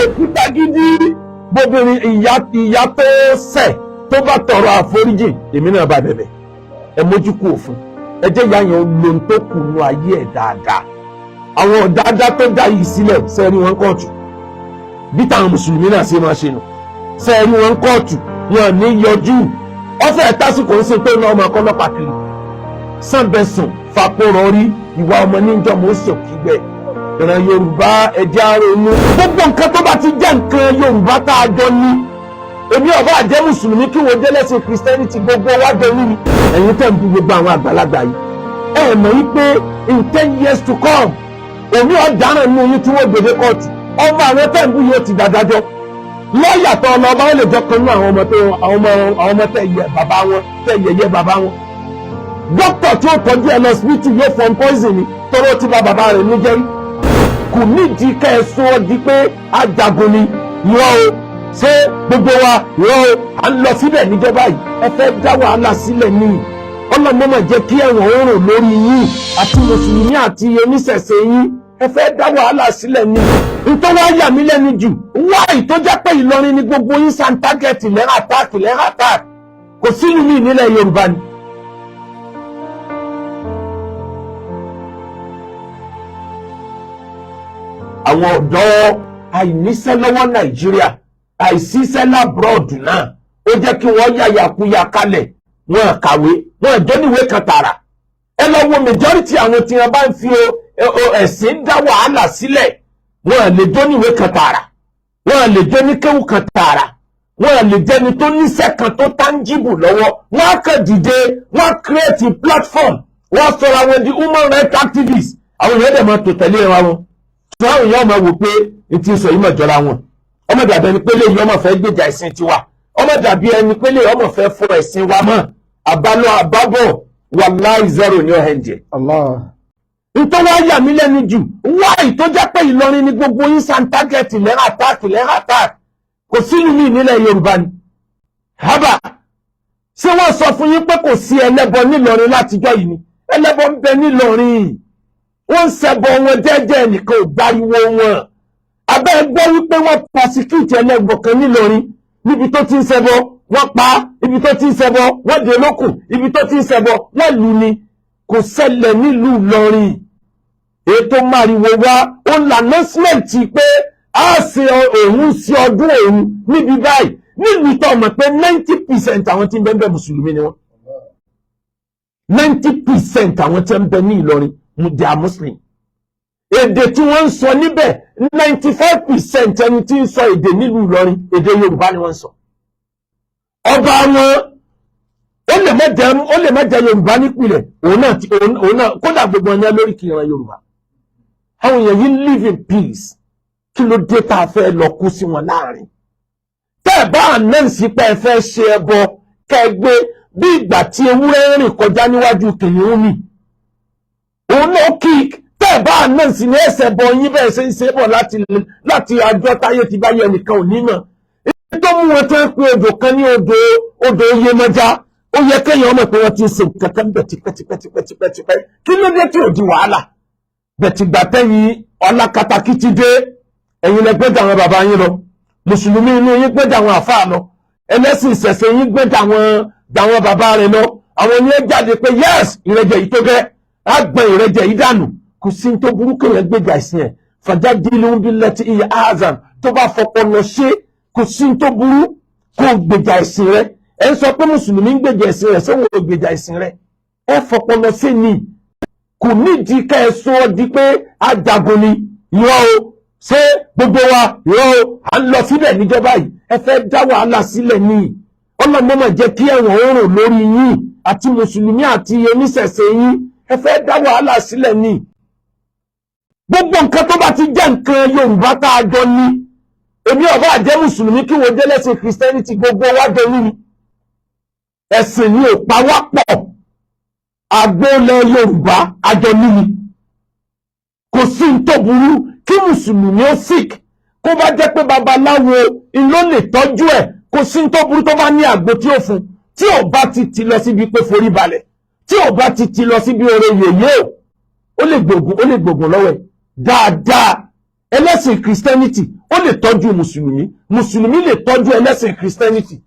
òkúta gidi bóbìnrin ìyá tó ṣẹ̀ tó bá tọrọ àforíjì èmi náà bá bẹ̀bẹ̀ ẹ mójú kú òfin ẹ jẹ́ ìyá yẹn lóhun tó kù nù ayé ẹ̀ dáadáa àwọn ọ̀dáadá tó dá yìí sílẹ̀ sẹ́ẹ̀rí wọn kóòtù bí táwọn mùsùlùmí náà ṣe máa ṣe nù sẹ́ẹ̀rí wọn kóòtù wọn ní yọjú ọ̀fẹ́ tásìkò ń ṣe pé ní ọmọ ọlọ́pàá kiri sànbẹ̀sùn fàpọ̀rọ̀ rí ìwà ọmọ níjọ́ mọ̀ ó ṣòkígbẹ́ ìran Yorùbá ẹ̀jẹ̀ àrònú gbogbo nǹkan tó bá ti jẹ́ nǹkan Yorùbá tá a jọ ní èmi ọba àjẹ́ mùsùlùmí kí wọ́n jẹ́lẹ́sìn Christianity gbogbo wa dẹ̀rú ni ẹ̀yin tẹ̀ ń bú gbogbo àwọn àgbàlagbà yìí ẹ̀ mọ̀ wípé in 10 years to come òní ọ̀daràn nínú yín tí wọ́n gbèdé kóòtù ọmọ àwọn tẹ̀ ń bú yóò ti dàdájọ́ lọ́ọ̀yà tó ọlọ́ba ó lè jọ kan nínú àwọn ọmọ tẹ̀ yẹ bàbá wọn tẹ̀ yẹyẹ bàbá wọn dókítà tí ó tọ́jú ẹ lọ síbítù yóò fọ́n poison ni tọ́rọ tí bá bàbá rẹ̀ ní jẹ́rí kò nídìí kẹ́ẹ̀sùn ọ di pé ajagun ni ìwọ o ṣé gbogbo wa ìwọ o à ń lọ síbẹ̀ níjọba yìí ẹ fẹ́ dá wàhálà sílẹ̀ ní ọlọ́mọ́mọ́ jẹ́ kí ẹ̀wọ̀n oòrùn lórí yín àti mùsùlùmí àti oníṣẹ̀ṣe yín ẹ fẹ́ dá wàhálà sílẹ̀ ní nítorí wá yà mí lẹ́nu jù wáì tó jẹ́ pé Ìlọrin ni gbogbo yín san tágẹ́ẹ̀tì lẹ́rà táàkì kò sínú mi nílẹ̀ Yorùbá ni. àwọn ọ̀dọ́ àìníṣẹ́ lọ́wọ́ Nàìjíríà àìsíṣẹ́ lábúrọ̀dù náà ó jẹ́ kí wọ́n yàyàkuyà kalẹ̀ wọn kàwé wọn jọ níwèé kan tààrà ẹ lọ wo majority àwọn tí wọn bá ń fi ẹ̀sìn dá wàhálà sílẹ̀ wọn lè jọ níwèé kan tààrà wọn lè jọ ní kéwù kan tààrà wọn lè jẹni tó níṣẹ́ kan tó tangible lọ́wọ́ wọn á kàn dìde wọn create a platform wọn sọ̀rọ̀ àwọn di human rights activists àwọn èèyàn dẹ̀ máa tò tẹ̀lé wọn àwọn èèyàn máa wò pé n ti sọ yìí máa jọra wọn ọmọ dàbí ẹni pé léyìn ọmọ fẹ́ gbèjà ẹ̀sìn tiwa ọmọ dàbí ẹni pé léyìn ọmọ fẹ́ fọ ẹ̀sìn wa mọ́ àbálọ àbábọ̀ wàláì zero ní ọ̀hẹ́ǹjẹ̀. nítorí wá yà mí lẹ́nu jù wáì tó jẹ́ pé Ìlọrin ni gbogbo yín san tágẹ́ẹ̀tì lẹ́rà táàkì kò sínú mi nílẹ̀ Yorùbá ni. hábà ṣé wọ́n sọ fún yín pé kò sí ẹlẹ́bọ nílọrin látijọ́ yìí ni ẹlẹ́bọ ń bẹ nílọrin wọ́n ń ṣẹbọ wọn jẹ́jẹ́ nìkan ò gbáriwo wọn abẹ́ gbọ́ wípé wọ́n prosecute ẹlẹ́bọ kan nílọrin níbi tó ti ń ṣẹbọ wọ́n pa ibi tó ti ń ṣẹbọ wọ́n dè lókùn ibi tó ti ń ṣẹbọ wọ́n lù ní kò ṣẹlẹ̀ nílùú Ìlọrin ètò máriwo wá ó ń announcement pé a ṣe òun sí ọdún òun níbi báyìí nílùú tó mọ̀ pé 90% àwọn tí ń bẹ mùsùlùmí ni wọ́n 90% àwọn tí ń bẹ ní Ìlọrin they are Muslim. Èdè tí wọ́n ń sọ níbẹ̀ 95% ẹni tí ń sọ èdè nílùú Ìlọrin èdè Yorùbá ni wọ́n ń sọ. Ọba wọn ó lè má jẹ́ Yorùbá nípìnlẹ̀ òun náà kódà gbogbo ẹni lórí kì í ran Yorùbá. Àwọn èèyàn yìí live in peace kí ló dé tá a fẹ́ lọ kú sí wọn láàrin. Tẹ́ ẹ̀ bá ànẹ́ǹsì pé ẹ fẹ́ ṣe ẹbọ kẹgbẹ́ bí ìgbà tí ewúrẹ́ rìn kọjá níwájú kìnìún ni. Òun náà kík tẹ́ bá náà sí ní ẹsẹ̀ bọ̀ yín bẹ́ẹ̀ ṣe ń ṣe bọ̀ láti àjọ táyé ti bá yẹ nìkan ò ní mọ̀. Èyí tó mú wọn tó ń pe odò kan ní odò Iyemọja ó yẹ kéèyàn mọ̀ pé wọ́n ti ń ṣe nǹkan kan bẹ̀ tipẹ́tipẹ́ kí ló dé tí ò di wàhálà. Bẹ̀tìgbà tẹ́yìn ọlákatakí ti dé ẹ̀yin lẹ gbẹ́jà àwọn bàbá yín lọ mùsùlùmí inú yín gbẹ́jà àwọn àfáà lọ ẹlẹ́sìn ìṣẹ̀ṣe yín gbẹ́jà àwọn bàbá rẹ̀ lọ àwọn ni ó jáde pé yes ìrẹ́jẹ yìí tó gẹ́ àgbọn ìrẹ́jẹ yìí dànù kò sí tó burú kéèyàn gbèjà ìsìn ẹ̀ fajadilu billati hiya ahsan tó bá fọpọlọ ṣe kò sí tó burú kó gbèjà ìsìn rẹ̀ ẹ ń sọ pé mùsùlùmí ń gbèjà ìsìn rẹ̀ ṣé wọn ò gbèjà ìsìn rẹ̀ ẹ fọpọlọ ṣe ni kò nídìí ká ẹ sọ di pé ajagun ni ìwọ o ṣé gbogbo wa ìwọ o à ń lọ síbẹ̀ níjọba yìí ẹ fẹ́ dá wàhálà sílẹ̀ ní ọlọ́mọ́mọ́ jẹ́ kí ẹ̀wọ̀n oòrùn lórí yín àti mùsùlùmí àti oníṣẹ̀ṣe yín ẹ fẹ́ dá wàhálà sílẹ̀ ní gbogbo nǹkan tó bá ti jẹ́ nǹkan Yorùbá tá a jọ ní èmi ọba àjẹ́ mùsùlùmí kí wọ́n jẹ́lẹ́sìn Christianity gbogbo wájọ ní ẹ̀sìn ni ò pa wá pọ̀ àgbólẹ̀ Yorùbá àjọ níní kò sí n tó burú kí mùsùlùmí ó sick kó bá jẹ́ pé babaláwo ló lè tọ́jú ẹ̀ kò sí n tó burú tó bá ní àgbo tí ó fún tí ò bá ti lọ síbi pé forí balẹ̀ tí ò bá ti lọ síbi oore yèyé ó lè gbògùn lọ́wọ́ ẹ̀ dáadáa ẹlẹ́sìn Christianity ó lè tọ́jú mùsùlùmí lè tọ́jú ẹlẹ́sìn Christianity.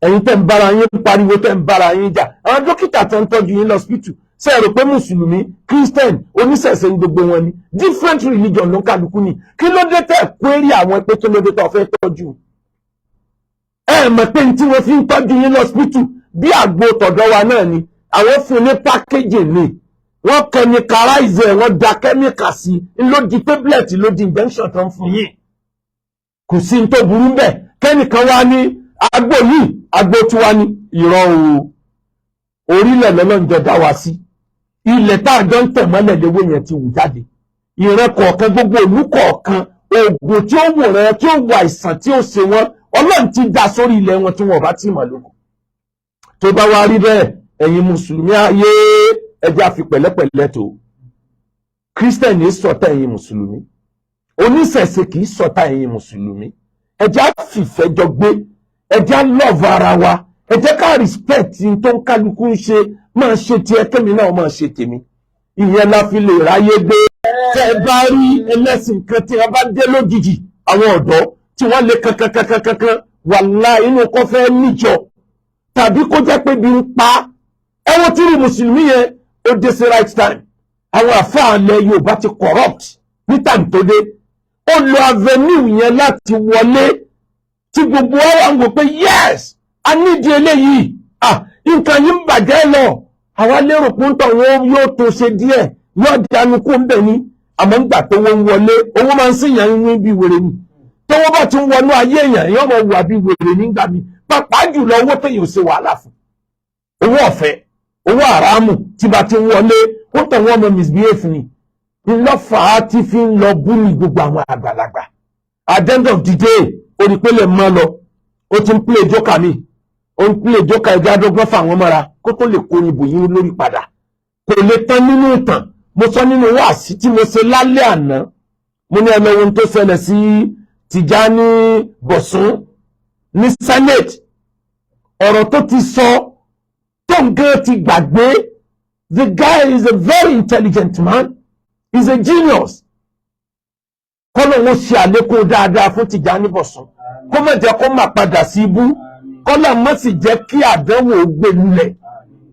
Ẹ̀yin tẹ́ ń bára yín pariwo, tẹ́ ń bára yín jà, àwọn dókítà tẹ́ ń tọ́jú yín lọ́spítù ṣé ẹ rò pé mùsùlùmí, Christian, oníṣẹ̀ṣe ní gbogbo wọn ni? Different religion ló ń kálukú ni. Kí ló dé tẹ́ query àwọn pé kí ló dé tó fẹ́ tọ́jú? Ẹ mọ̀ pé tí wọ́n fi ń tọ́jú yín lọ́spítù bí àgbo tọ̀dọ̀ wa náà ni. Àwọn fún ní packaging ni, wọ́n chemicalize ẹ̀, wọ́n da chemical sí i, ló di tablet, ló di injection tó ń fún yín. Kò sí ní tó burú bẹ́ẹ̀ kẹ́nìkan wá ní àgbo yìí, àgbo tiwa ni. Irọ́ o, orílẹ̀ lọ́lọ́njọ́ dá wa sí, ilẹ̀ tá àjọ ń tẹ̀ mọ́lẹ̀ léwé yẹn ti wù jáde. Ìran kọ̀ọ̀kan, gbogbo ìlú kọ̀ọ̀kan, oògùn tí ó wò rẹ̀, tí ó wà àìsàn tí ó ṣe wọ́n, Ọlọ́run ti dá sórí ilẹ̀ wọn tí wọ́n bá ti mọ̀ lóko. Tó bá wá rí bẹ́ẹ̀, ẹ̀yin mùsùlùmí ayé, ẹjẹ́ àfi pẹ̀lẹ́pẹ̀lẹ́ tó. Christian ní ṣọ̀tá ẹ̀yin mùsùlùmí, oníṣẹ̀ṣe kì í ṣọ̀tá ẹ̀yin mùsùlùmí. Ẹjẹ́ àfìfẹ́ jọ gbé, ẹjẹ́ love ara wa, ẹjẹ́ ká respect tó ń kálukú ń ṣe, máa ṣe tiẹ̀ kémi náà máa ṣe tèmi. Ìyẹn la fi lè ráyé gbé. Tẹ́ ẹ bá rí ẹlẹ́sìn kan tí a bá dé lójijì, àwọn ọ̀dọ́ tí wọ́n lè kankan wàláhì inú kọ́ fẹ́ níjọ, tàbí kó jẹ́ pé bí ń pa ẹwọ́n tí rí mùsùlùmí yẹn ó dé sí right time. Àwọn àfáà ilẹ̀ Yorùbá ti corrupt ní time tó dé, ó lo avenue yẹn láti wọlé tí gbogbo wa ń wò pé yes, a nídìí eléyìí, nǹkan yìí ń bàjẹ́ lọ. Àwa lérò pé ń tọ̀ wọ́n yóò tó ṣe díẹ̀, yóò dánú kó ń bẹ̀ ní. Àmọ́ ń gbà tó wọ́n ń wọlé, owó máa ń sèyàn ń bí wèrè ni. Tọ́wọ́ bá ti ń wọnú ayé èèyàn, èèyàn máa wà bí wèrè nígbà mi. Pàápàá jùlọ owó téèyàn ò ṣe wàhálà fún. Owó ọ̀fẹ́, owó àràmù tí bá ti ń wọlé, ó tọ̀ wọ́n mọ misbehave ni. Ńlọ́fàá ti fi ń lọ búlì gbogbo àwọn àgbàlagbà. At the end of the day, orí pé lè mọ́ lọ, ó ti ń play joker mi. Ó ń play joker ẹja dọ́gbọ́n fáwọn mọ́ra kó tó lè kó ìbò yín lórí padà. Kò lè tán nínú ìtàn. Mo sọ nínú wáàsí tí mo ṣe lálẹ́ àná. Mo ní ẹlẹ́wọ̀n tó ṣẹlẹ̀ sí Tijani Bọ̀sún ní Senate. Ọ̀rọ̀ tó ti sọ tó ń gán ti gbàgbé. The guy is a very intelligent man. He's a genius. Kọ́lọ̀ wọn ṣe àlékún dáadáa fún Tijani Bọ̀sún. Kó má jẹ́ kó má padà sí ibú. Kọ́lọ̀ má sì jẹ́ kí àdánwò gbé lulẹ̀.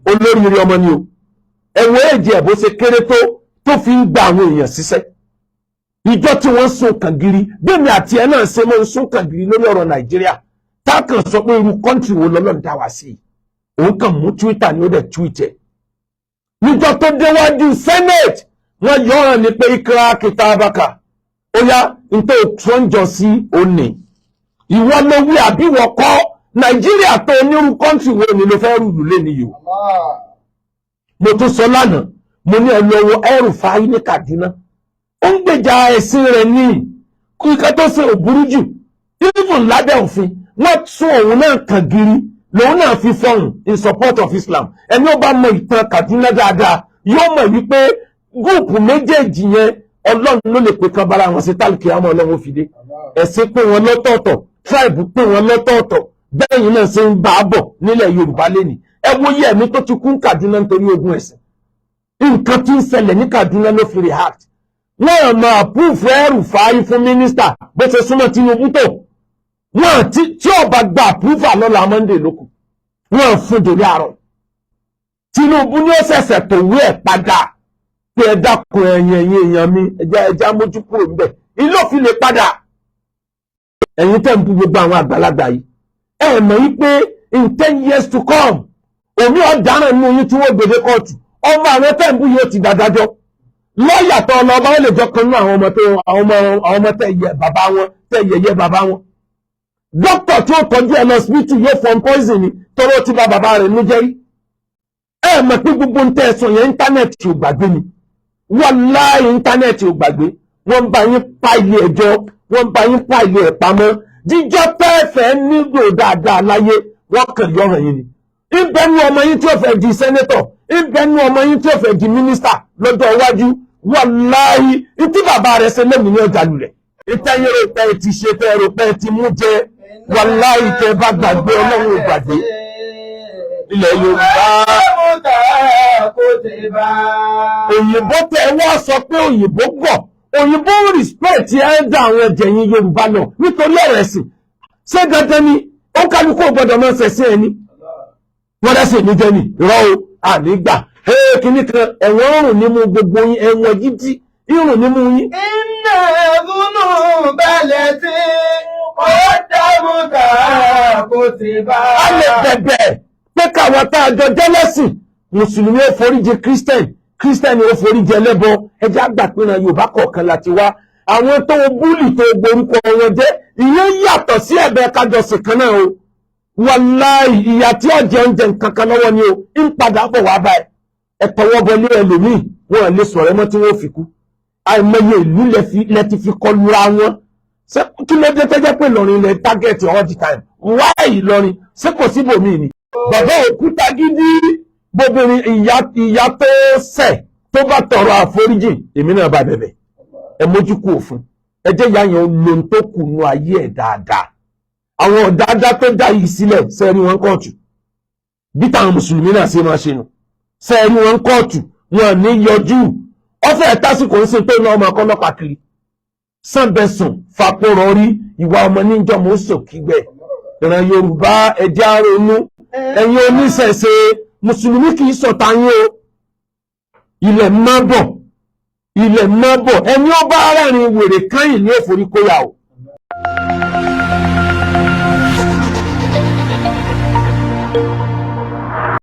Olóríire ọmọ ni o. Ẹ̀wọ̀n èjì ẹ̀ bó ṣe kéré tó fi ń gba àwọn èèyàn ṣiṣẹ́. Ìjọ tí wọ́n sún kàngiri, bí mi àti ẹ̀ náà ṣe máa ń sún kàngiri lórí ọ̀rọ̀ Nàìjíríà. Táàkàn sọ pé irú kọ́ńtì wo lọ́lọ́run dá wa sí. Òun kàn mú Twitter ni ó dẹ̀ tweet ẹ̀. Níjọ tó déwájú Senate, wọ́n yọ ọ̀ràn ní pé ikra kitabaka. Ó yá, nítorí òtúnjọ sí òní. Ìwọ ló wí àbí wọ́n kọ́ Nàìjíríà tó onírú kọ́ńtì wo ni ló fẹ́ rúlù lé ní yòó. Mo tún sọ lánàá, mo ní ẹlọ́wọ́ El-Rufai ní Kaduna. Ó ń gbèjà ẹ̀sìn rẹ̀ ní kíkẹ́ tó ṣe òbúrú jù. Even lábẹ́ òfin, wọ́n tún òun náà kàngiri, lòun náà fi fọ́hùn in support of Islam. Ẹni ó bá mọ ìtàn Kaduna dáadáa, yóò mọ̀ wípé gúùpù méjèèjì yẹn Ọlọ́run ló lè pè kan bára wọn sí tálùkì àmọ́ Ọlọ́run fìdí. Ẹ̀sìn pé wọn lọ́tọ̀ọ̀tọ̀, tribe pé wọn lọ́tọ̀ọ̀tọ̀, bẹ́yìn náà ṣe ń bá a bọ̀ nílẹ̀ Yorùbá lénìí. Ẹ wo iye ẹ̀mí tó ti kún Kaduna nítorí ogun ẹ̀sìn. Nǹkan tí ń ṣẹlẹ̀ ní Kaduna ló fi react. Wọ́n máa approve El-Rufai fún mínísítà bó ṣe súnmọ́ Tinubu tó. Wọ́n tí ọba gba approval lọ́la Monday lókun. Wọ́n fún dòrí àárọ̀. Tinubu ní ó ṣẹ̀ṣẹ̀ tòwé ẹ̀ padà pé ẹ dákun ẹ̀yin èèyàn mi ẹja mójú kúrò níbẹ̀. Ilé òfin lè padà. Ẹ̀yin tẹ́ ń bú gbogbo àwọn àgbàlagbà yìí. Ẹ mọ̀ yí pé in 10 years to come, omi ọ̀daràn nínú yín tí wọ́n gbèdé kóòtù. Ọmọ àwọn tẹ́ ń bú yóò ti dádájọ́. Lọ́ọ̀yà tó ọlọ́ba ó lè jọ kan nínú àwọn ọmọ tẹ́ yẹ bàbá wọn, tẹ́ yẹyẹ bàbá wọn. Dókítà tí ó tọ́jú ẹ lọ síbítù yóò fọ́n poison ni tọ́rọ ti bá bàbá rẹ̀ ní jẹ́rí. Ẹ mọ̀ pé gbogbo ń tẹ́ ẹ̀sùn yẹn íńtánẹ́ẹ̀tì ò gbàgbé ni. Wàláhì íńtánẹ́ẹ̀tì ò gbàgbé. Wọ́n bá yín pa ilé ẹjọ́, wọ́n bá yín pa ilé ẹ̀ pamọ́. Jíjọ́ tẹ́ẹ̀fẹ́ nílò dáadáa láyé, wọ́n kàn yọ̀ràn yín ni. Ìbẹ̀nu ọmọ yín tí ó fẹ́ di sẹ́nétọ̀, ìbẹ̀nu ọmọ yín tí ó fẹ́ di mínísítà lọ́jọ́ iwájú. Wàláhì ìtí bàbá rẹ̀ ṣe lẹ́mìí ní ọjà lulẹ̀. Ìtẹ́yẹrẹ ìpẹ́ ti ṣe tẹ́ẹ̀rọ pẹ́ ti mú jẹ. Wàláhì tẹ́ bá gbàgbé Ọlọ́run ò gbàgbé. Ilẹ̀ Yorùbá. Òyìnbó tẹ wá sọ pé òyìnbó gọ̀, òyìnbó respect ẹ̀dá àwọn ẹ̀jẹ̀yìn Yorùbá náà nítorí ọ̀rọ̀ ẹ̀sìn ṣé dandan ni ó kálukú gbọ́dọ̀ máa ṣẹ̀sìn ẹni wọ́n dẹ́sẹ̀ ní jẹ́ ni rọ́ o ànígbà kìíní kan ẹ̀wọ̀n rùn nímú gbogbo yín ẹ̀wọ̀n gidi irun nímú yín. iná ẹ̀gúnnù balẹ̀ tí ó dábùkà kò ti bá. a lè bẹ̀bẹ̀ pé káwọn tá a jọ jẹ́lẹ́sìn mùsùlùmí ó foríjì kírísítẹ́nì ó foríjì ẹlẹ́bọ ẹjẹ́ àgbàpínra Yorùbá kọ̀ọ̀kan láti wá àwọn tó búlì tó gborúkọ wọn jẹ́ ìyẹn yàtọ̀ sí ẹ̀bẹ̀ kájọsìn kan náà o wàláì ìyà tí ọ̀jẹ̀ oúnjẹ nǹkan kan lọ́wọ́ ni o ń padà bọ̀ wá báyìí ẹ̀tọ́wọ́ bọlé ẹlòmíì wọn lè sọ̀rọ̀ mọ́ tí wọ́n fi kú àìmọye ìlú lẹ ti fi kọlu ra wọn kí ló dé tẹ́jẹ́ pé Ìlọrin lẹ target all the time why Ìlọrin ṣé kò síbòmíì ni bàbá òkúta gidi bóbìnrin ìyá tó ṣẹ̀ tó bá tọrọ àforíjì èmi náà bá bẹ̀bẹ̀ ẹ mójú kú òfin ẹ jẹ́ ìyá yẹn lóhun tó kù nù ayé ẹ̀ dáadáa àwọn ọ̀dáadá tó dá yìí sílẹ̀ sẹ́ẹ̀rí wọn kóòtù bí táwọn mùsùlùmí náà ṣe máa ṣe nù sẹ́ẹ̀rí wọn kóòtù wọn ní yọjú ọfẹ́ tásìkò ń sin tó ná ọmọ ọkọlọ́pàá kiri sànbẹ̀sùn fàpọ̀rọ̀ rí ìwà ọmọ níjọ́ mọ́ sòkígbẹ́ ìran Yorùbá ẹjẹ́ àrònú ẹ̀yin oníṣẹ̀ṣe mùsùlùmí kì í sọ̀tà yín o ilẹ̀ mọ́ bọ̀ ẹni ó bá rẹ́rìn wèrè káyìn ní òforíkóyà o